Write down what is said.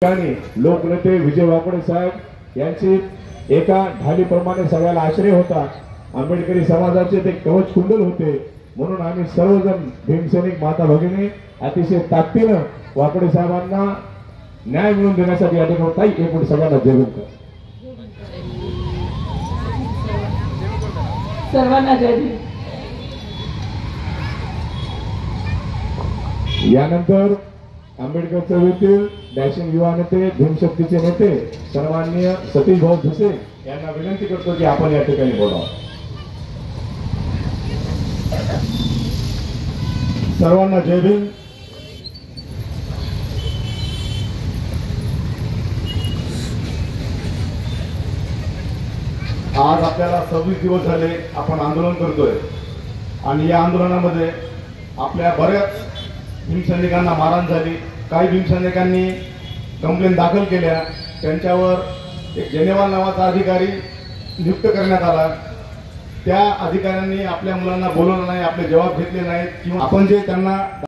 लोकनेते विजय वाकडे साहेब यांची एका ढालीप्रमाणे सगळ्याला आश्रय होता। आंबेडकरी समाजाचे ते कवच कुंडल होते। म्हणून आम्ही सर्वजण भीमसैनिक माता भगिनी अतिशय ताकदीने वाकडे साहेबांना न्याय मिळवून देण्यासाठी या ठिकाणी ताई एकूण सगळ्यांना जय भीम सर्वांना जय भीम। यानंतर आंबेडकर चळवळीतील डॅशिंग युवा नेते भीमशक्तीचे नेते सन्माननीय सतीश भाऊ धुसे यांना विनंती करतो की आपण या ठिकाणी बोलावं। सर्वांना जय भीम। आज आपल्याला 26 दिवस झाले आपण आंदोलन करतोय आणि या आंदोलनामध्ये आपल्या बऱ्याच भीमसैनिकांना मारहाण झाली। काही भीमसैनिकांनी कंप्लेंट दाखल केल्या, त्यांच्यावर एक जेनेवाल नावाचा अधिकारी नियुक्त करण्यात आला। त्या अधिकाऱ्यांनी आपल्या मुलांना बोलवलं नाही, आपले जबाब घेतले नाहीत किंवा आपण जे त्यांना